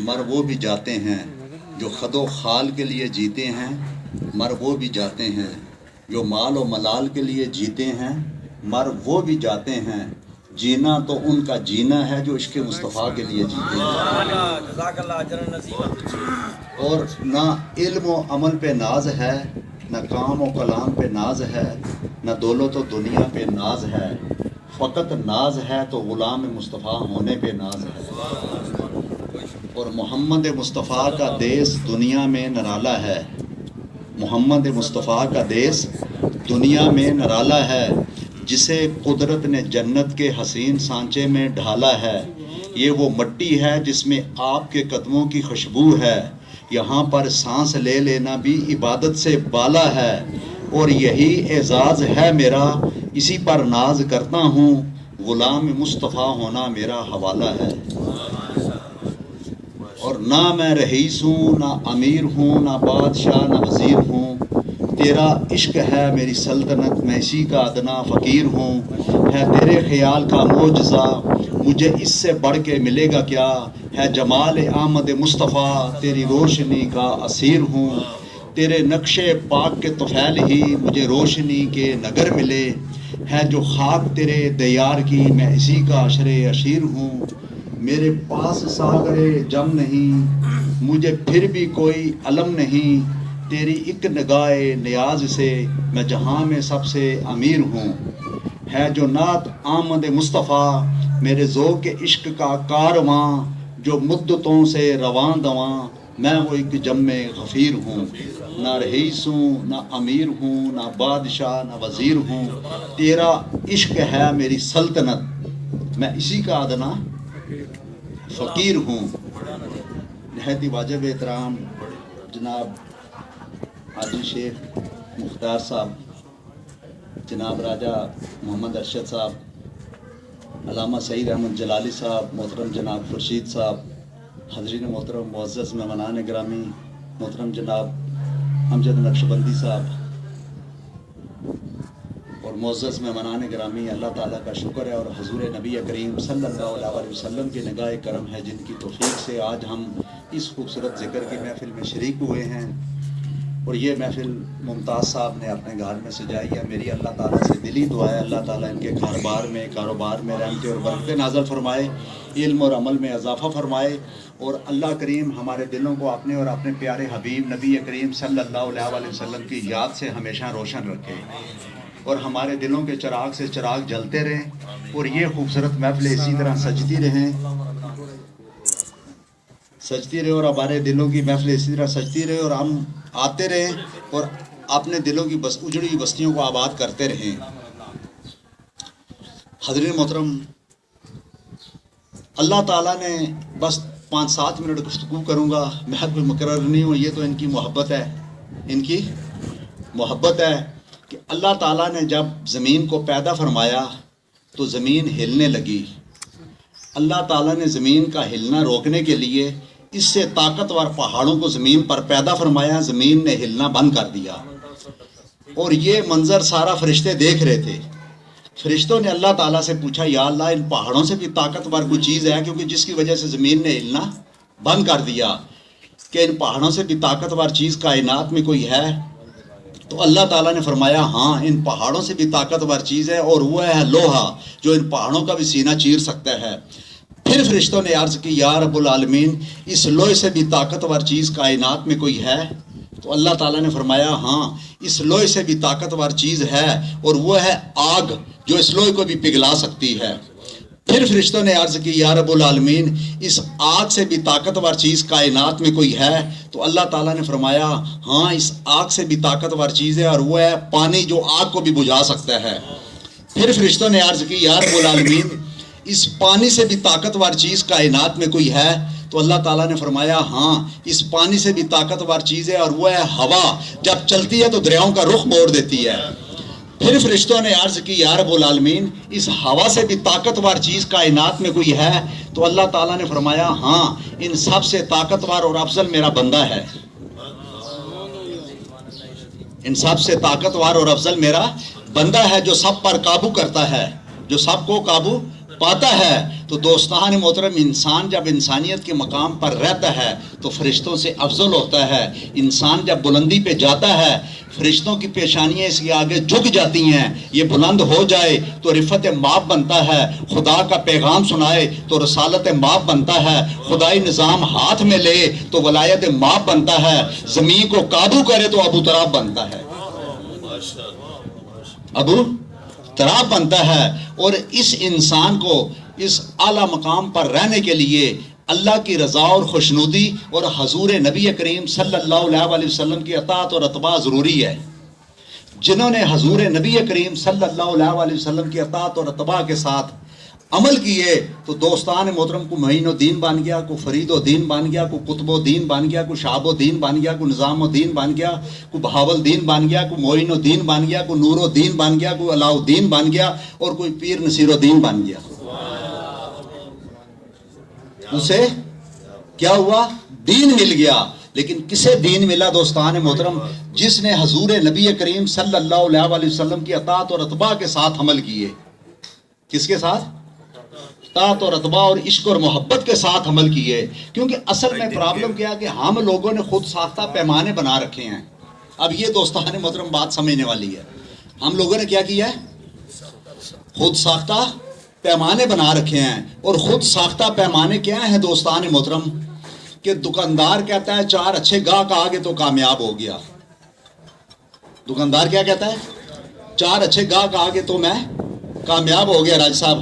مر وہ بھی جاتے ہیں جو خد و خال کے لیے جیتے ہیں، مر وہ بھی جاتے ہیں جو مال و ملال کے لیے جیتے ہیں، مر وہ بھی جاتے ہیں، جینا تو ان کا جینا ہے جو عشق مصطفیٰ کے لیے جیتے ہیں۔ اور نہ علم و عمل پہ ناز ہے، نہ کام و کلام پہ ناز ہے، نہ دولت و دنیا پہ ناز ہے، فقط ناز ہے تو غلام مصطفیٰ ہونے پہ ناز ہے۔ اور محمد مصطفیٰ کا دیس دنیا میں نرالا ہے، محمد مصطفیٰ کا دیس دنیا میں نرالا ہے، جسے قدرت نے جنت کے حسین سانچے میں ڈھالا ہے۔ یہ وہ مٹی ہے جس میں آپ کے قدموں کی خوشبو ہے، یہاں پر سانس لے لینا بھی عبادت سے بالا ہے، اور یہی اعزاز ہے میرا، اسی پر ناز کرتا ہوں، غلام مصطفیٰ ہونا میرا حوالہ ہے۔ اور نہ میں رئیس ہوں، نہ امیر ہوں، نہ بادشاہ، نہ وزیر ہوں، تیرا عشق ہے میری سلطنت، میں اسی کا ادنا فقیر ہوں، ہے تیرے خیال کا معجزہ، مجھے اس سے بڑھ کے ملے گا کیا، ہے جمال احمد مصطفیٰ، تیری روشنی کا اسیر ہوں، تیرے نقش پاک کے طفیل ہی مجھے روشنی کے نگر ملے، ہے جو خاک تیرے دیار کی، میں اسی کا عشر عشیر ہوں، میرے پاس ساغر جم نہیں، مجھے پھر بھی کوئی علم نہیں، تیری ایک نگاہ نیاز سے میں جہاں میں سب سے امیر ہوں، ہے جو نعت آمد مصطفیٰ، میرے ذوق عشق کا کارواں، جو مدتوں سے رواں دواں، میں وہ ایک جم غفیر ہوں، نہ رئیس ہوں، نہ امیر ہوں، نہ بادشاہ، نہ وزیر ہوں، تیرا عشق ہے میری سلطنت، میں اسی کا ادنا فقیر ہوں۔ نہایت واجب احترام جناب حاجی شیخ مختار صاحب، جناب راجہ محمد ارشد صاحب، علامہ سعید احمد جلالی صاحب، محترم جناب خورشید صاحب، حضرین محترم معزز مہمانان گرامی، محترم جناب امجد نقشبندی صاحب اور معزز مہمانان گرامی، اللہ تعالیٰ کا شکر ہے اور حضور نبی کریم صلی اللہ علیہ وسلم کی نگاہ کرم ہے جن کی توفیق سے آج ہم اس خوبصورت ذکر کی محفل میں شریک ہوئے ہیں، اور یہ محفل ممتاز صاحب نے اپنے گھر میں سجائی ہے۔ میری اللہ تعالیٰ سے دلی دعا ہے اللہ تعالیٰ ان کے کاروبار میں رحمتیں اور برکتیں نازل فرمائے، علم اور عمل میں اضافہ فرمائے، اور اللہ کریم ہمارے دلوں کو اپنے اور اپنے پیارے حبیب نبی کریم صلی اللہ علیہ وسلم کی یاد سے ہمیشہ روشن رکھے، اور ہمارے دلوں کے چراغ سے چراغ جلتے رہیں، اور یہ خوبصورت محفل اسی طرح سجتی رہیں اور ہمارے دلوں کی محفل اسی طرح سجتی رہے، اور ہم آتے رہیں اور اپنے دلوں کی اجڑی بستیوں کو آباد کرتے رہیں۔ حضرین محترم، اللہ تعالیٰ نے بس 5-7 منٹ گفتگو کروں گا، میں کوئی مقرر نہیں ہوں، یہ تو ان کی محبت ہے، ان کی محبت ہے کہ اللہ تعالیٰ نے جب زمین کو پیدا فرمایا تو زمین ہلنے لگی، اللہ تعالیٰ نے زمین کا ہلنا روکنے کے لیے اس سے طاقتور پہاڑوں کو زمین پر پیدا فرمایا، زمین نے ہلنا بند کر دیا، اور یہ منظر سارا فرشتے دیکھ رہے تھے۔ فرشتوں نے اللہ تعالیٰ سے پوچھا، یا اللہ ان پہاڑوں سے بھی طاقتور کوئی چیز ہے، کیونکہ جس کی وجہ سے زمین نے ہلنا بند کر دیا، کہ ان پہاڑوں سے بھی طاقتور چیز کائنات میں کوئی ہے؟ تو اللہ تعالیٰ نے فرمایا ہاں، ان پہاڑوں سے بھی طاقتور چیز ہے، اور وہ ہے لوہا، جو ان پہاڑوں کا بھی سینہ چیر سکتا ہے۔ پھر فرشتوں نے عرض کی، یا رب العالمین اس لوہے سے بھی طاقتور چیز کائنات میں کوئی ہے؟ تو اللہ تعالیٰ نے فرمایا ہاں، اس لوہے سے بھی طاقتور چیز ہے، اور وہ ہے آگ، جو اس لوہے کو بھی پگھلا سکتی ہے۔ پھر فرشتوں نے عرض کی، یا رب العالمین اس آگ سے بھی طاقتور چیز کائنات میں کوئی ہے؟ تو اللہ تعالیٰ نے فرمایا ہاں، اس آگ سے بھی طاقتور چیز ہے، اور وہ ہے پانی، جو آگ کو بھی بجھا سکتا ہے۔ پھر فرشتوں نے عرض کی، یا رب العالمین اس پانی سے بھی طاقتور چیز کائنات میں کوئی ہے؟ تو اللہ تعالیٰ نے فرمایا ہاں، اس پانی سے بھی طاقتور چیز ہے، اور وہ ہے ہوا، جب چلتی ہے تو دریاؤں کا رخ موڑ دیتی ہے۔ پھر فرشتوں نے عرض کی، یا رب العالمین اس ہوا سے بھی طاقتور چیز کائنات میں کوئی ہے؟ تو اللہ تعالیٰ نے فرمایا ہاں، ان سب سے طاقتور اور افضل میرا بندہ ہے، ان سب سے طاقتور اور افضل میرا بندہ ہے، جو سب پر قابو کرتا ہے، جو سب کو قابو پاتا ہے تو دوستان محترم انسان جب انسانیت کے مقام پر رہتا ہے تو فرشتوں سے افضل ہوتا ہے. انسان جب بلندی پہ جاتا ہے فرشتوں کی پیشانیاں اس کے آگے جھک جاتی ہیں. یہ بلند ہو جائے تو رفعت مآب بنتا ہے. خدا کا پیغام سنائے تو رسالت مآب بنتا ہے. خدائی نظام ہاتھ میں لے تو ولایت مآب بنتا ہے. زمین کو قابو کرے تو ابو تراب بنتا ہے. ابو تراب بنتا ہے. اور اس انسان کو اس اعلیٰ مقام پر رہنے کے لیے اللہ کی رضا اور خوشنودی اور حضور نبی کریم صلی اللہ علیہ وسلم کی اطاعت اور اتباع ضروری ہے. جنہوں نے حضور نبی کریم صلی اللہ علیہ وسلم کی اطاعت اور اتباع کے ساتھ عمل کیے تو دوستان محترم کو معین الدین بن گیا, کو فرید الدین بن گیا, کو قطب الدین بن گیا, کو شہاب الدین بن گیا, کو نظام الدین بن گیا, کو بہاول الدین بن گیا, کو معین الدین بن گیا, کو نور الدین بن گیا, کو علاء الدین بن گیا اور کوئی پیر نصیر الدین بن گیا. اسے کیا ہوا؟ دین مل گیا. لیکن کسے دین ملا دوستان محترم؟ جس نے حضور نبی کریم صلی اللہ علیہ وسلم کی اطاعت اور اتباع کے ساتھ عمل کیے. کس کے ساتھ؟ اطاعت اور اتباع اور عشق اور محبت کے ساتھ عمل کیے. کیونکہ اصل میں پرابلم کیا کہ ہم لوگوں نے خود ساختہ پیمانے بنا رکھے ہیں. اب یہ دوستان محترم بات سمجھنے والی ہے. ہم لوگوں نے کیا کیا ہے؟ خود ساختہ پیمانے بنا رکھے ہیں. اور خود ساختہ پیمانے کیا ہیں دوستان محترم؟ کہ دکاندار کہتا ہے 4 اچھے گاہک آ گئے تو کامیاب ہو گیا. دکاندار کیا کہتا ہے؟ 4 اچھے گاہک آ گئے تو میں کامیاب ہو گیا راج صاحب,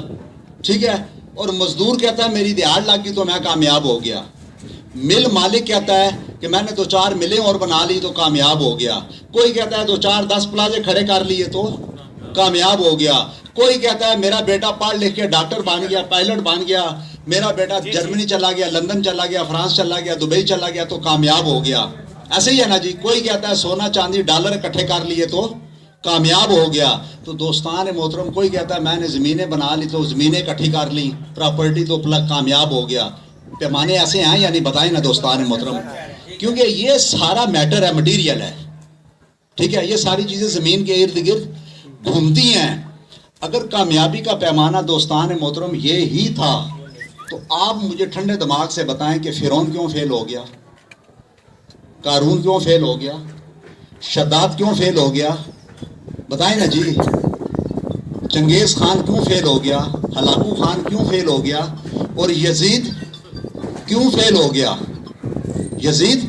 ٹھیک ہے. اور مزدور کہتا ہے میری دیہڑ لگ گئی تو میں کامیاب ہو گیا. مل مالک کہتا ہے کہ میں نے 2-4 ملیں اور بنا لی تو کامیاب ہو گیا. کوئی کہتا ہے 2-4-10 پلازے کھڑے کر لیے تو کامیاب ہو گیا. کوئی کہتا ہے میرا بیٹا پڑھ لکھ کے ڈاکٹر بن گیا, پائلٹ بن گیا, میرا بیٹا جرمنی چلا گیا, لندن چلا گیا, فرانس چلا گیا, دبئی چلا گیا تو کامیاب ہو گیا. ایسے ہی ہے نا جی. کوئی کہتا ہے سونا چاندی ڈالر اکٹھے کر لیے تو کامیاب ہو گیا. تو دوستان محترم کوئی کہتا ہے میں نے زمینیں بنا لی تو زمینیں اکٹھی کر لی, پراپرٹی تو کامیاب ہو گیا. پیمانے ایسے ہیں یا نہیں بتائیں نا دوستان محترم؟ کیونکہ یہ سارا میٹر ہے, مٹیریل ہے, ٹھیک ہے. یہ ساری چیزیں زمین کے ارد گرد گھومتی ہیں. اگر کامیابی کا پیمانہ دوستان محترم یہ ہی تھا تو آپ مجھے ٹھنڈے دماغ سے بتائیں کہ فرعون کیوں فیل ہو گیا, قارون کیوں فیل ہو گیا, شداد کیوں فیل ہو گیا, بتائیں نا جی. چنگیز خان کیوں فیل ہو گیا, ہلاکو خان کیوں فیل ہو گیا, اور یزید کیوں فیل ہو گیا, یزید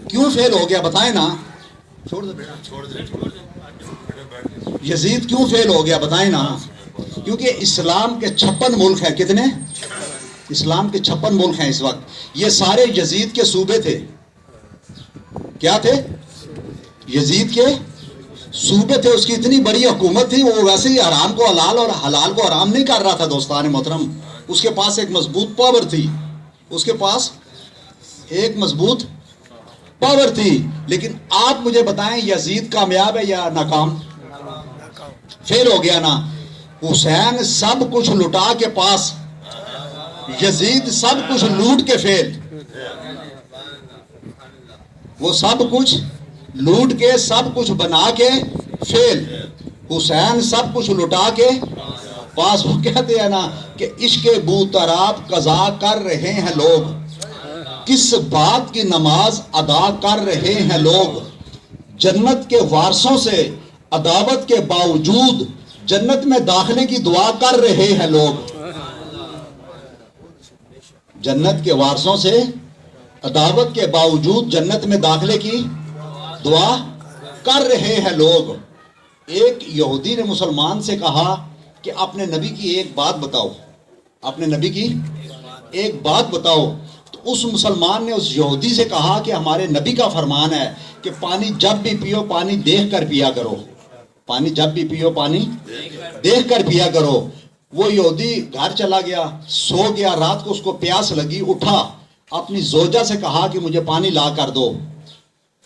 کیوں فیل ہو گیا بتائیں نا. چھوڑ دے بیٹا, چھوڑ دے. یزید کیوں فیل ہو گیا بتائیں نا. کیونکہ اسلام کے 56 ملک ہیں. کتنے؟ اسلام کے 56 ملک ہیں اس وقت. یہ سارے یزید کے صوبے تھے. کیا تھے؟ یزید کے صوبے تھے. اس کی اتنی بڑی حکومت تھی, وہ ویسے ہی حرام کو حلال اور حلال کو حرام نہیں کر رہا تھا دوستان محترم. اس کے پاس ایک مضبوط پاور تھی, اس کے پاس ایک مضبوط پاور تھی. لیکن آپ مجھے بتائیں یزید کامیاب ہے یا ناکام؟ فیل ہو گیا نا. حسین سب کچھ لٹا کے پاس, یزید سب کچھ لوٹ کے فیل. وہ سب کچھ لوٹ کے سب کچھ بنا کے فیل. حسین سب کچھ لٹا کے پاس. وہ کہتے ہیں نا کہ عشق بو تراب قضا کر رہے ہیں لوگ, کس بات کی نماز ادا کر رہے ہیں لوگ. جنت کے وارثوں سے عداوت کے باوجود جنت میں داخلے کی دعا کر رہے ہیں لوگ. جنت کے وارثوں سے عداوت کے باوجود جنت میں داخلے کی دعا کر رہے ہیں لوگ. ایک یہودی نے مسلمان سے کہا کہ اپنے نبی کی ایک بات بتاؤ, اپنے نبی کی ایک بات بتاؤ. تو اس مسلمان نے اس یہودی سے کہا کہ ہمارے نبی کا فرمان ہے کہ پانی جب بھی پیو پانی دیکھ کر پیا کرو, پانی جب بھی پیو پانی دیکھ کر پیا کرو. وہ یہودی گھر چلا گیا, سو گیا. رات کو اس کو پیاس لگی, اٹھا, اپنی زوجہ سے کہا کہ مجھے پانی لا کر دو.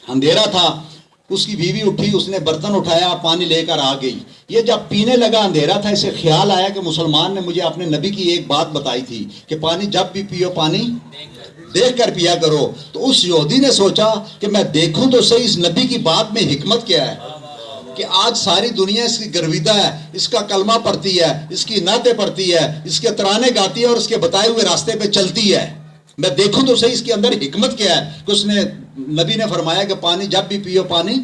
اندھیرا تھا. اس کی بیوی اٹھی, اس نے برتن اٹھایا, پانی لے کر آ گئی. یہ جب پینے لگا, اندھیرا تھا, اسے خیال آیا کہ مسلمان نے مجھے اپنے نبی کی ایک بات بتائی تھی کہ پانی جب بھی پیو پانی دیکھ کر پیا کرو. تو اس یہودی نے سوچا کہ میں دیکھوں تو صحیح اس نبی کی بات میں حکمت کیا ہے. کہ آج ساری دنیا اس کی گرویدہ ہے، اس کا کلمہ پڑھتی ہے، اس کی نعتیں پڑھتی ہے، اس کے ترانے گاتی ہے اور اس کے بتائے ہوئے راستے پہ چلتی ہے، میں دیکھوں تو صحیح اس کے اندر حکمت کیا ہے کہ اس نے، نبی نے فرمایا کہ پانی جب بھی پیو پانی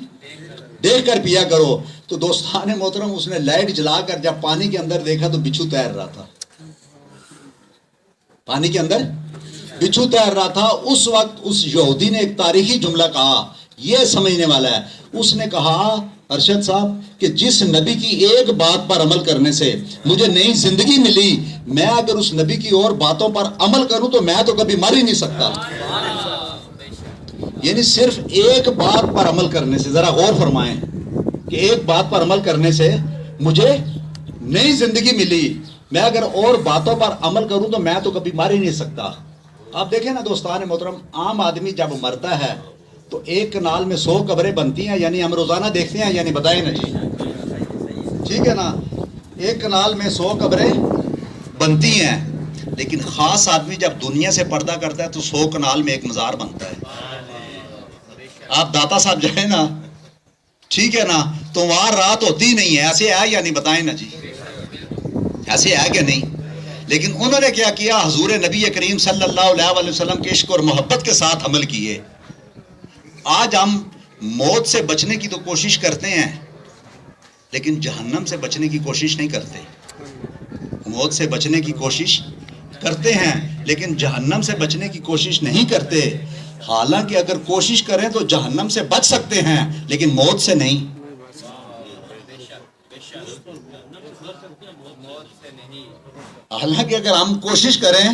دیکھ کر پیا کرو. تو دوستان محترم اس نے لائٹ جلا کر جب پانی کے اندر دیکھا تو بچھو تیر رہا تھا، پانی کے اندر بچھو تیر رہا تھا. اس وقت اس یہودی نے ایک تاریخی جملہ کہا، یہ سمجھنے والا ہے. اس نے کہا ارشد صاحب کہ جس نبی کی ایک بات پر عمل کرنے سے مجھے نئی زندگی ملی، میں اگر اس نبی کی اور باتوں پر عمل کروں تو میں تو کبھی مر ہی نہیں سکتا. یعنی صرف ایک بات پر عمل کرنے سے، ذرا غور فرمائیں کہ ایک بات پر عمل کرنے سے مجھے نئی زندگی ملی، میں اگر اور باتوں پر عمل کروں تو میں تو کبھی مر ہی نہیں سکتا. آپ دیکھیں نا دوستان محترم، عام آدمی جب مرتا ہے تو ایک کنال میں 100 قبریں بنتی ہیں، یعنی ہم روزانہ دیکھتے ہیں، یعنی بتائیں نا جی، ٹھیک ہے نا، ایک کنال میں 100 قبریں بنتی ہیں. لیکن خاص آدمی جب دنیا سے پردہ کرتا ہے تو 100 کنال میں ایک مزار بنتا ہے. آپ داتا صاحب جائیں نا، ٹھیک ہے نا، تو وہاں رات ہوتی نہیں ہے. ایسے ہے یا نہیں بتائیں نا جی، ایسے ہے کہ نہیں؟ لیکن انہوں نے کیا کیا؟ حضور نبی کریم صلی اللہ علیہ وسلم کے عشق اور محبت کے ساتھ عمل کیے. آج ہم موت سے بچنے کی تو کوشش کرتے ہیں لیکن جہنم سے بچنے کی کوشش نہیں کرتے. موت سے بچنے کی کوشش کرتے ہیں لیکن جہنم سے بچنے کی کوشش نہیں کرتے. حالانکہ اگر کوشش کریں تو جہنم سے بچ سکتے ہیں لیکن موت سے نہیں. حالانکہ اگر ہم کوشش کریں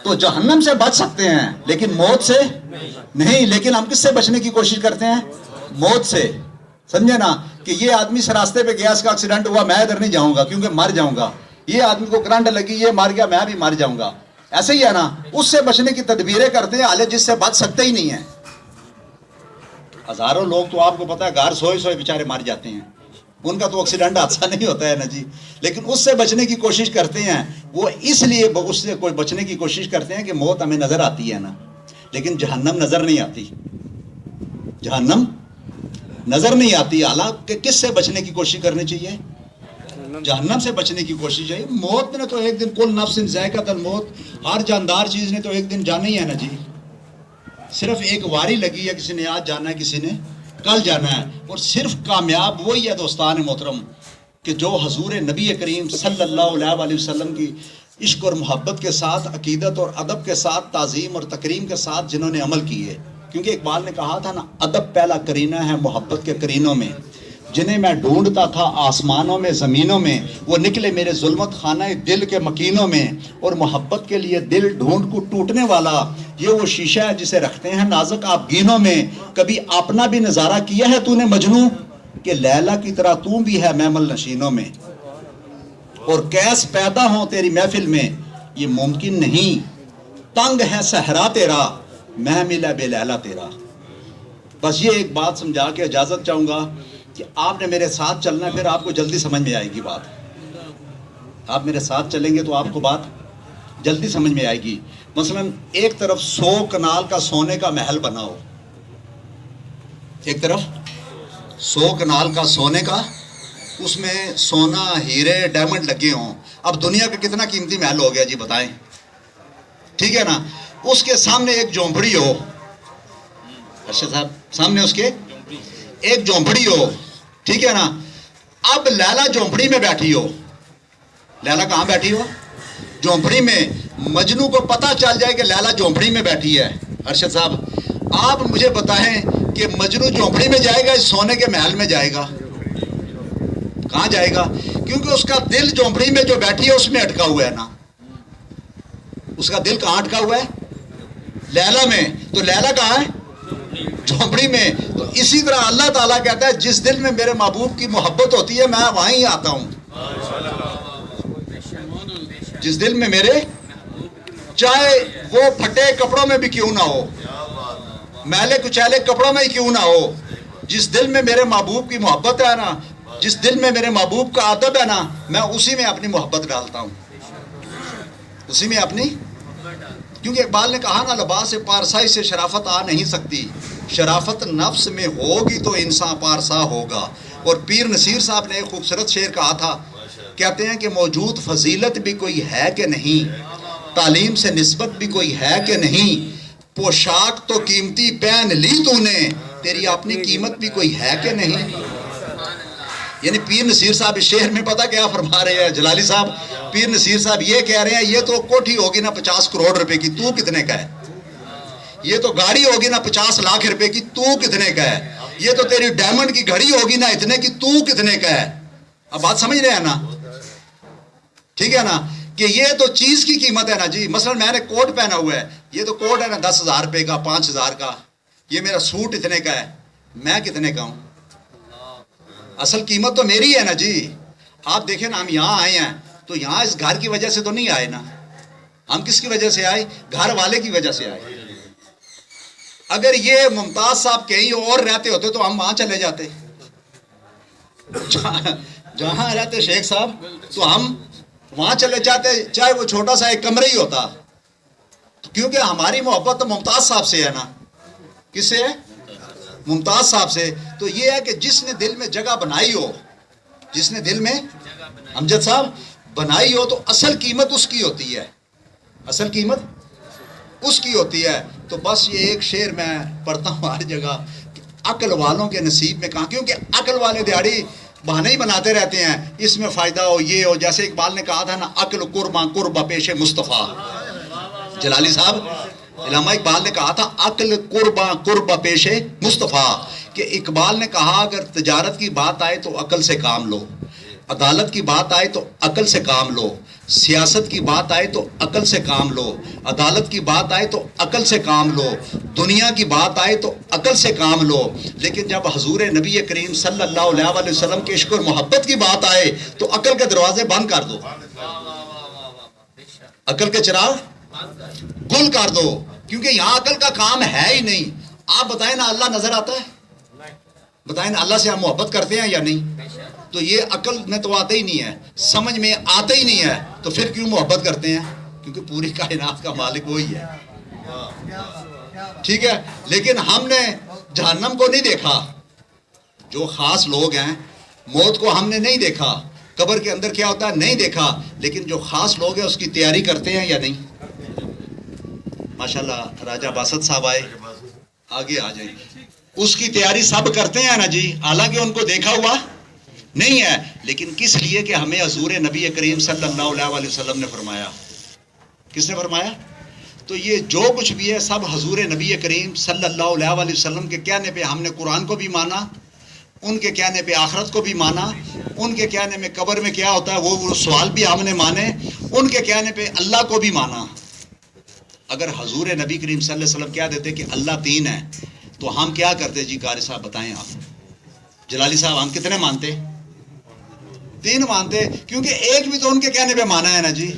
تو جہنم سے بچ سکتے ہیں لیکن موت سے نہیں. لیکن ہم کس سے بچنے کی کوشش کرتے ہیں؟ موت سے. سمجھے نا کہ یہ آدمی اس راستے پہ گیا، اس کا ایکسیڈنٹ ہوا، میں ادھر نہیں جاؤں گا کیونکہ مر جاؤں گا. یہ آدمی کو کرنٹ لگی، یہ مر گیا، میں بھی مر جاؤں گا. ایسے ہی ہے نا، اس سے بچنے کی تدبیریں کرتے ہیں حالانکہ جس سے بچ سکتے ہی نہیں ہیں. ہزاروں لوگ تو آپ کو پتا ہے گھر سوئے سوئے بیچارے مر جاتے ہیں، ان کا تو ایکسیڈنٹ حادثہ نہیں ہوتا ہے نا جی. لیکن اس سے بچنے کی کوشش کرتے ہیں. وہ اس لیے اس سے کوئی بچنے کی کوشش کرتے ہیں کہ موت ہمیں نظر آتی ہے نا، لیکن جہنم نظر نہیں آتی. جہنم نظر نہیں آتی. حالانکہ کس سے بچنے کی کوشش کرنی چاہیے؟ جہنم سے بچنے کی کوشش ہے. موت نے تو ایک دن، کل نفس ذائقۃ الموت، ہر جاندار چیز نے تو ایک دن جانا ہی ہے نا جی. صرف ایک واری لگی ہے، کسی نے آج جانا ہے، کسی نے کل جانا ہے. اور صرف کامیاب وہی ہے دوستان محترم کہ جو حضور نبی کریم صلی اللہ علیہ وسلم کی عشق اور محبت کے ساتھ، عقیدت اور ادب کے ساتھ، تعظیم اور تکریم کے ساتھ جنہوں نے عمل کیے. کیونکہ اقبال نے کہا تھا نا، ادب پہلا کرینہ ہے محبت کے کرینوں میں، جنہیں میں ڈھونڈتا تھا آسمانوں میں زمینوں میں، وہ نکلے میرے ظلمت خانہ دل کے مکینوں میں. اور محبت کے لیے دل ڈھونڈ کو ٹوٹنے والا، یہ وہ شیشہ ہے جسے رکھتے ہیں نازک آپ گینوں میں. کبھی اپنا بھی نظارہ کیا ہے تو نے مجنوں، کہ لیلا کی طرح تو بھی ہے محمل نشینوں میں. اور کیس پیدا ہوں تیری محفل میں، یہ ممکن نہیں. تنگ ہے صحرا تیرا، محمل ہے بے لیلا تیرا. بس یہ ایک بات سمجھا کے اجازت چاہوں گا کہ آپ نے میرے ساتھ چلنا ہے، پھر آپ کو جلدی سمجھ میں آئے گی بات. آپ میرے ساتھ چلیں گے تو آپ کو بات جلدی سمجھ میں آئے گی. مثلا ایک طرف 100 کنال کا سونے کا محل بنا ہو، ایک طرف 100 کنال کا سونے کا، اس میں سونا، ہیرے، ڈائمنڈ لگے ہوں. اب دنیا کا کتنا قیمتی محل ہو گیا جی بتائیں، ٹھیک ہے نا. اس کے سامنے ایک جھونپڑی ہو، ارشد صاحب سامنے اس کے ایک جھونپڑی ہو، ٹھیک ہے نا. اب لیلا جھونپڑی میں بیٹھی ہو. لیلا کہاں بیٹھی ہو؟ جھونپڑی میں. مجنو کو پتہ چل جائے کہ لیلا جھونپڑی میں بیٹھی ہے. ارشد صاحب آپ مجھے بتائیں کہ مجنو جھونپڑی میں جائے گا اس سونے کے محل میں جائے گا؟ کہاں جائے گا؟ کیونکہ اس کا دل جھونپڑی میں جو بیٹھی ہے اس میں اٹکا ہوا ہے نا. اس کا دل کہاں اٹکا ہوا ہے؟ لیلا میں. تو لیلا کہاں ہے؟ جھونپڑی میں. تو اسی طرح اللہ تعالیٰ کہتا ہے جس دل میں میرے محبوب کی محبت ہوتی ہے میں وہیں ہی آتا ہوں. جس دل میں میرے، چاہے وہ پھٹے کپڑوں میں بھی کیوں نہ ہو، میلے کچیلے کپڑوں میں ہی کیوں نہ ہو، جس دل میں میرے محبوب کی محبت ہے نا، جس دل میں میرے محبوب کا ادب ہے نا، میں اسی میں اپنی محبت ڈالتا ہوں، اسی میں اپنی. کیونکہ اقبال نے کہا نا، لباس پارسائی سے شرافت آ نہیں سکتی، شرافت نفس میں ہوگی تو انسان پارسا ہوگا. اور پیر نصیر صاحب نے ایک خوبصورت شعر کہا تھا، کہتے ہیں کہ موجود فضیلت بھی کوئی ہے کہ نہیں، تعلیم سے نسبت بھی کوئی ہے کہ نہیں، پوشاک تو قیمتی پہن لی تو نے، تیری اپنی قیمت بھی کوئی ہے کہ نہیں۔ یعنی پیر نصیر صاحب اس شعر میں پتہ کیا فرما رہے ہیں جلالی صاحب؟ پیر نصیر صاحب یہ کہہ رہے ہیں یہ تو کوٹھی ہوگی نا 50 کروڑ روپے کی، تو کتنے کا ہے؟ یہ تو گاڑی ہوگی نا 50 لاکھ روپے کی، تو کتنے کا ہے؟ یہ تو تیری ڈائمنڈ کی گھڑی ہوگی نا اتنے کی، تو کتنے کا ہے؟ اب بات سمجھ رہے ہیں نا؟ ٹھیک ہے نا، کہ یہ تو چیز کی قیمت ہے نا جی۔ مثلا میں نے کوٹ پہنا ہوا ہے، یہ تو کوٹ ہے نا 10,000 روپے کا، 5,000 کا، یہ میرا سوٹ اتنے کا ہے، میں کتنے کا ہوں؟ اصل قیمت تو میری ہے نا جی۔ آپ دیکھیں نا، ہم یہاں آئے ہیں تو یہاں اس گھر کی وجہ سے تو نہیں آئے نا، ہم کس کی وجہ سے آئے؟ گھر والے کی وجہ سے آئے۔ اگر یہ ممتاز صاحب کہیں اور رہتے ہوتے تو ہم وہاں چلے جاتے، جہاں رہتے شیخ صاحب تو ہم وہاں چلے جاتے، چاہے وہ چھوٹا سا ایک کمرہ ہی ہوتا، کیونکہ ہماری محبت تو ممتاز صاحب سے ہے نا۔ کس سے ہے؟ ممتاز صاحب سے۔ تو یہ ہے کہ جس نے دل میں جگہ بنائی ہو، جس نے دل میں امجد صاحب بنائی ہو، تو اصل قیمت اس کی ہوتی ہے، اصل قیمت اس کی ہوتی ہے۔ تو بس یہ ایک شعر میں پڑھتا ہوں ہر جگہ، عقل والوں کے نصیب میں کہاں، کیونکہ عقل والے دیہڑی بہانے ہی بناتے رہتے ہیں، اس میں فائدہ ہو، یہ ہو۔ جیسے اقبال نے کہا تھا نا، عقل قرباں قربہ پیش مصطفیٰ۔ جلالی صاحب، علامہ اقبال نے کہا تھا عقل قرباں قربہ پیش مصطفیٰ، کہ اقبال نے کہا اگر تجارت کی بات آئے تو عقل سے کام لو، عدالت کی بات آئے تو عقل سے کام لو، سیاست کی بات آئے تو عقل سے کام لو، عدالت کی بات آئے تو عقل سے کام لو، دنیا کی بات آئے تو عقل سے کام لو، لیکن جب حضور نبی کریم صلی اللہ علیہ وسلم کے عشق اور محبت کی بات آئے تو عقل کے دروازے بند کر دو، عقل کے چراغ گل کر دو، کیونکہ یہاں عقل کا کام ہے ہی نہیں۔ آپ بتائیں نا، اللہ نظر آتا ہے؟ بتائیں نا، اللہ سے ہم محبت کرتے ہیں یا نہیں؟ تو یہ عقل میں تو آتا ہی نہیں ہے، سمجھ میں آتا ہی نہیں ہے، تو پھر کیوں محبت کرتے ہیں؟ کیونکہ پوری کائنات کا مالک وہی ہے، ٹھیک ہے۔ لیکن ہم نے جہنم کو نہیں دیکھا، جو خاص لوگ ہیں، موت کو ہم نے نہیں دیکھا، قبر کے اندر کیا ہوتا ہے نہیں دیکھا، لیکن جو خاص لوگ ہیں اس کی تیاری کرتے ہیں یا نہیں؟ ماشاءاللہ راجہ باسط صاحب آئے، آگے آ جائیں۔ اس کی تیاری سب کرتے ہیں نا جی، حالانکہ ان کو دیکھا ہوا نہیں ہے، لیکن کس لیے کہ ہمیں حضور نبی کریم صلی اللہ علیہ وسلم نے فرمایا۔ کس نے فرمایا؟ تو یہ جو کچھ بھی ہے سب حضور نبی کریم صلی اللہ علیہ وسلم کے کہنے پہ ہم نے قرآن کو بھی مانا، ان کے کہنے پہ آخرت کو بھی مانا، ان کے کہنے میں قبر میں کیا ہوتا ہے وہ سوال بھی ہم نے مانے، ان کے کہنے پہ اللہ کو بھی مانا۔ اگر حضور نبی کریم صلی اللہ علیہ وسلم کہہ دیتے کہ اللہ تین ہے تو ہم کیا کرتے جی؟ قاری صاحب بتائیں، آپ جلالی صاحب ہم کتنے مانتے؟ تین مانتے، کیونکہ ایک بھی تو ان کے کہنے پہ مانا ہے نا جی۔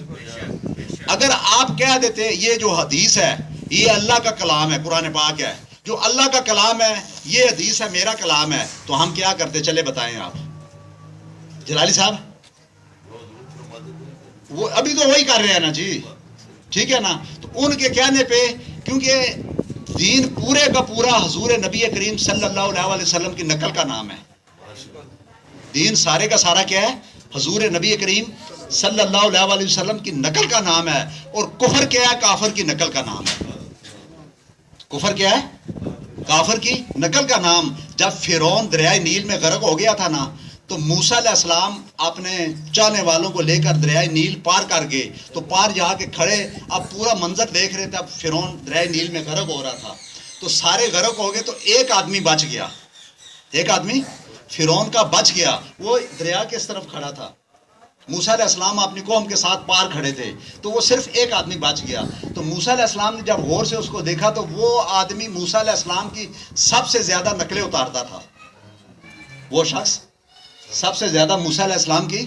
اگر آپ کہہ دیتے یہ جو حدیث ہے یہ اللہ کا کلام ہے، قرآن پاک ہے، جو اللہ کا کلام ہے، یہ حدیث ہے میرا کلام ہے، تو ہم کیا کرتے؟ چلے بتائیں آپ جلالی صاحب۔ وہ ابھی تو وہی کر رہے ہیں نا جی، ٹھیک ہے نا۔ تو ان کے کہنے پہ، کیونکہ دین پورے کا پورا حضور نبی کریم صلی اللہ علیہ وسلم کی نقل کا نام ہے، دین سارے کا سارا کیا ہے؟ حضور نبی کریم صلی اللہ علیہ وسلم کی نقل کا نام ہے۔ اور کفر کیا ہے؟ کافر کی نقل کا نام ہے۔ کفر کیا ہے؟ کافر کی نقل کا نام۔ جب فرعون دریائے نیل میں غرق ہو گیا تھا نا، تو موسیٰ علیہ السلام اپنے چاہنے والوں کو لے کر دریائے نیل پار کر گئے، تو پار جا کے کھڑے، اب پورا منظر دیکھ رہے تھے، اب فرعون دریائے نیل میں غرق ہو رہا تھا، تو سارے غرق ہو گئے، تو ایک آدمی بچ گیا، ایک آدمی فرعون کا بچ گیا، وہ دریا کے اس طرف کھڑا تھا، موسیٰ علیہ السلام اپنی قوم کے ساتھ پار کھڑے تھے، تو وہ صرف ایک آدمی بچ گیا۔ تو موسیٰ علیہ السلام نے جب غور سے اس کو دیکھا تو وہ آدمی موسیٰ علیہ السلام کی سب سے زیادہ نقلیں اتارتا تھا، وہ شخص سب سے زیادہ موسیٰ علیہ السلام کی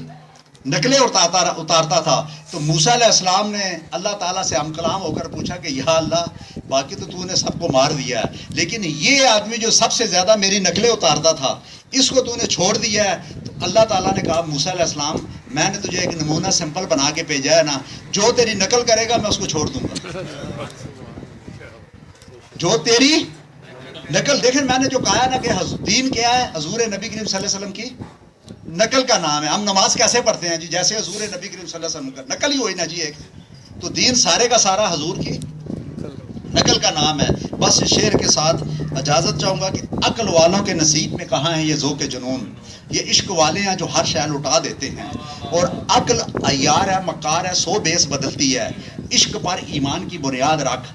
نقلیں اتارتا تھا۔ تو موسیٰ علیہ السلام نے اللہ تعالیٰ سے ہم کلام ہو کر پوچھا کہ یا اللہ، باقی تو نے سب کو مار دیا ہے، لیکن یہ آدمی جو سب سے زیادہ میری نقلیں اتارتا تھا، اس کو نے چھوڑ دیا ہے۔ تو اللہ تعالیٰ نے کہا موسیٰ علیہ السلام، میں نے تجھے ایک نمونہ سمپل بنا کے بھیجا ہے نا، جو تیری نقل کرے گا میں اس کو چھوڑ دوں گا، جو تیری نقل دیکھیں میں نے جو کہا ہے نا کہ دین کیا ہے، حضور نبی کریم صلی اللہ علیہ وسلم کی نقل کا نام ہے. ہم نماز کیسے پڑھتے ہیں جی؟ جیسے حضور نبی کریم صلی اللہ علیہ وسلم کا نقل ہی ہوئی نا جی ایک. تو دین سارے کا سارا حضور کی نقل کا نام ہے. بس شعر کے ساتھ اجازت چاہوں گا کہ عقل والوں کے نصیب میں کہاں ہے یہ ذوق جنون، یہ عشق والے ہیں جو ہر شے لٹا دیتے ہیں. اور عقل عیار ہے، مکار ہے، سو بیس بدلتی ہے. عشق پر ایمان کی بنیاد رکھ.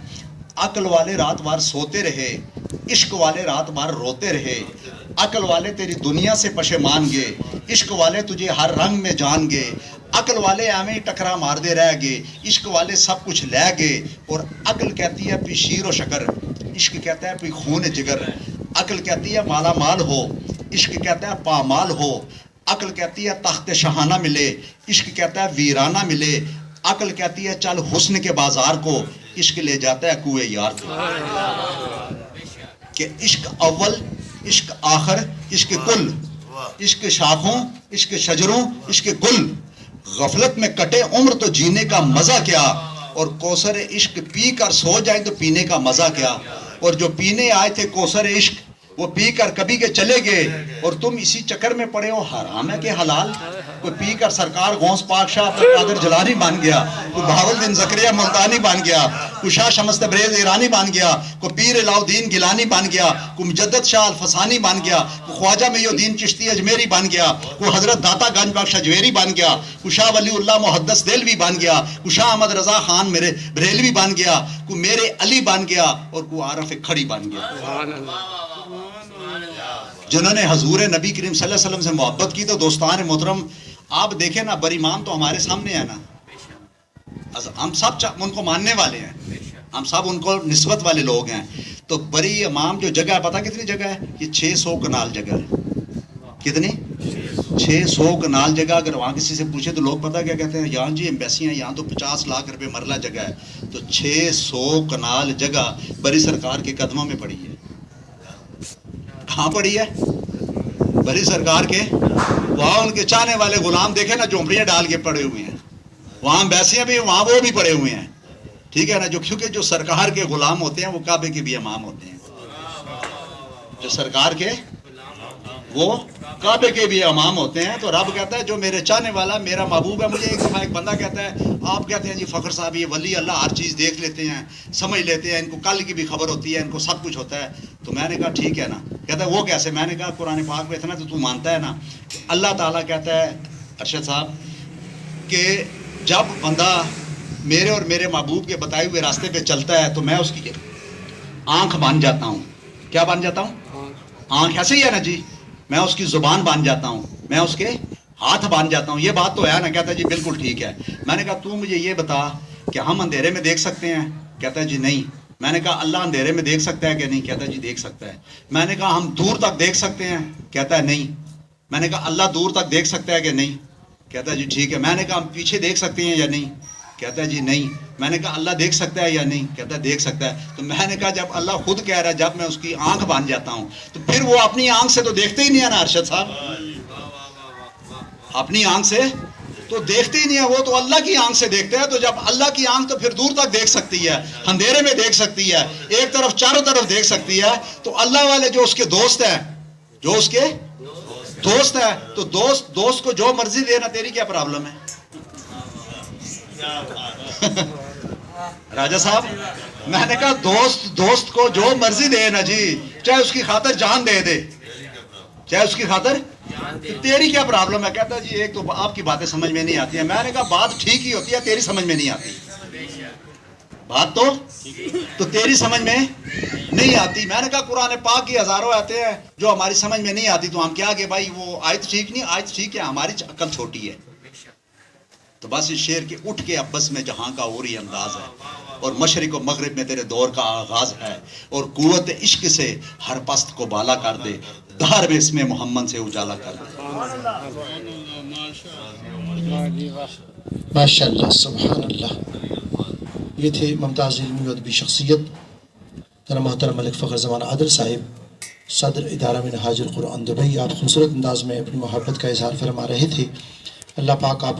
عقل والے رات بھر سوتے رہے، عشق والے رات بھر روتے رہے. عقل والے تیری دنیا سے پشیمان گے، عشق والے تجھے ہر رنگ میں جان گے. عقل والے ایویں ٹکرا مار دے رہ گے، عشق والے سب کچھ لے گے. اور عقل کہتی ہے پی شیر و شکر، عشق کہتا ہے پی خون جگر. عقل کہتی ہے مالا مال ہو، عشق کہتا ہے پامال ہو. عقل کہتی ہے تخت شاہانہ ملے، عشق کہتا ہے ویرانہ ملے. عقل کہتی ہے چل حسن کے بازار کو، عشق لے جاتا ہے کوئے یار کو. کہ عشق اول، عشق آخر، عشق کل، عشق شاخوں، عشق شجروں، عشق گل. غفلت میں کٹے عمر تو جینے کا مزہ کیا، اور کوثر عشق پی کر سو جائیں تو پینے کا مزہ کیا. اور جو پینے آئے تھے کوثر عشق وہ پی کر کبھی کے چلے گئے، اور تم اسی چکر میں پڑے ہو حرام ہے کہ حلال. کوئی پی کر سرکار غوث پاک شاہ عبد القادر جیلانی بن گیا، کوئی بہاولدین زکریا ملتانی بن گیا، کوئی شاہ شمس تبریز ایرانی بن گیا، کوئی پیر علاؤ الدین گیلانی بن گیا، کوئی مجدد شاہ الفسانی بن گیا، کوئی خواجہ محی الدین چشتی اجمیری بن گیا، کوئی حضرت داتا گنج بخش اجمیری بن گیا، کوئی شاہ ولی اللہ محدث دہلوی بن گیا، کوئی شاہ احمد رضا خان میرے بریلوی بن گیا، کوئی میرے علی بن گیا، اور کوئی عارف کھڑی بن گیا. جنہوں نے حضور نبی کریم صلی اللہ علیہ وسلم سے محبت کی. تو دوستان محترم آپ دیکھیں نا، بر امام تو ہمارے سامنے ہے نا، ہم سب ان کو ماننے والے ہیں، ہم سب ان کو نسبت والے لوگ ہیں. تو بری امام جو جگہ ہے، پتہ کتنی جگہ ہے؟ یہ 600 کنال جگہ ہے. کتنی؟ 600 کنال جگہ. اگر وہاں کسی سے پوچھے تو لوگ پتہ کیا کہتے ہیں؟ یہاں جی ایمبیسی ہیں، یہاں تو 50 لاکھ روپے مرلہ جگہ ہے. تو 600 کنال جگہ بری سرکار کے قدموں میں پڑی ہے. کہاں پڑی ہے؟ بری سرکار کے. وہاں ان کے چاہنے والے غلام دیکھیں نا، جھونپڑیاں ڈال کے پڑے ہوئے ہیں. وہاں ایمبیسیاں بھی، وہاں وہ بھی پڑے ہوئے ہیں. ٹھیک ہے نا؟ جو کیونکہ جو سرکار کے غلام ہوتے ہیں وہ کعبے کے بھی امام ہوتے ہیں. جو سرکار کے وہ کعبے کے بھی امام ہوتے ہیں. تو رب کہتا ہے جو میرے چاہنے والا میرا محبوب ہے. مجھے ایک دفعہ ایک بندہ کہتا ہے آپ کہتے ہیں جی فخر صاحب یہ ولی اللہ ہر چیز دیکھ لیتے ہیں، سمجھ لیتے ہیں، ان کو کل کی بھی خبر ہوتی ہے، ان کو سب کچھ ہوتا ہے. تو میں نے کہا ٹھیک ہے نا. کہتا ہے وہ کیسے؟ میں نے کہا قرآن پاک میں اتنا تو مانتا ہے نا کہ اللہ تعالیٰ کہتا ہے ارشد صاحب کہ جب بندہ میرے اور میرے محبوب کے بتائے ہوئے راستے پہ چلتا ہے تو میں اس کی آنکھ بن جاتا ہوں. کیا بن جاتا ہوں؟ آنکھ. ایسے ہی ہے نا جی. میں اس کی زبان بن جاتا ہوں، میں اس کے ہاتھ بن جاتا ہوں. یہ بات تو ہے نا؟ کہتا ہے جی بالکل ٹھیک ہے. میں نے کہا تو مجھے یہ بتا کہ ہم اندھیرے میں دیکھ سکتے ہیں؟ کہتا ہے جی نہیں. میں نے کہا اللہ اندھیرے میں دیکھ سکتا ہے کہ نہیں؟ کہتا ہے جی دیکھ سکتا ہے. میں نے کہا ہم دور تک دیکھ سکتے ہیں؟ کہتا ہے نہیں. میں نے کہا اللہ دور تک دیکھ سکتا ہے کہ نہیں؟ کہتا ہے جی ٹھیک ہے. میں نے کہا ہم پیچھے دیکھ سکتے ہیں یا نہیں؟ کہتا ہے جی نہیں. میں نے کہا اللہ دیکھ سکتا ہے یا نہیں؟ کہتا ہے دیکھ سکتا ہے. تو میں نے کہا جب اللہ خود کہہ رہا ہے جب میں اس کی آنکھ بن جاتا ہوں تو پھر وہ اپنی آنکھ سے تو دیکھتے ہی نہیں ہے نا ارشد صاحب. اپنی آنکھ سے تو دیکھتے ہی نہیں ہے، وہ تو اللہ کی آنکھ سے دیکھتے ہیں. تو جب اللہ کی آنکھ تو پھر دور تک دیکھ سکتی ہے، اندھیرے میں دیکھ سکتی ہے، ایک طرف چاروں طرف دیکھ سکتی ہے. تو اللہ والے جو اس کے دوست ہیں، جو اس کے دوست ہے، تو دوست کو جو مرضی دینا، تیری کیا پرابلم ہے؟ راجہ صاحب میں نے کہا دوست کو جو مرضی دے نا جی، چاہے اس کی خاطر جان دے دے، چاہے اس کی خاطر، تیری کیا پرابلم ہے؟ کہتا جی ایک تو آپ کی باتیں سمجھ میں نہیں آتی ہیں. میں نے کہا بات ٹھیک ہی ہوتی ہے، تیری سمجھ میں نہیں آتی. بات تو تیری سمجھ میں نہیں آتی. میں نے کہا قرآن پاک کی ہزاروں آتے ہیں جو ہماری سمجھ میں نہیں آتی. تو ہم کیا کہ بھائی وہ آیت ٹھیک نہیں، آیت ٹھیک ہے، ہماری عقل چھوٹی ہے. تو بس اس شعر کے اٹھ کے ابس میں جہاں کا اور ہی انداز ہے، اور مشرق و مغرب میں تیرے دور کا آغاز ہے، اور قوت عشق سے ہر پست کو بالا کر دے، دہر میں اس میں محمد سے اجالا کر دے. ماشاء اللہ، سبحان اللہ. یہ تھے ممتاز علمی و ادبی شخصیت جناب محترم ملک فخر زمان عادل صاحب، صدر ادارہ منہاج القرآن دبئی. آپ خوبصورت انداز میں اپنی محبت کا اظہار فرما رہے تھے. اللہ پاک آپ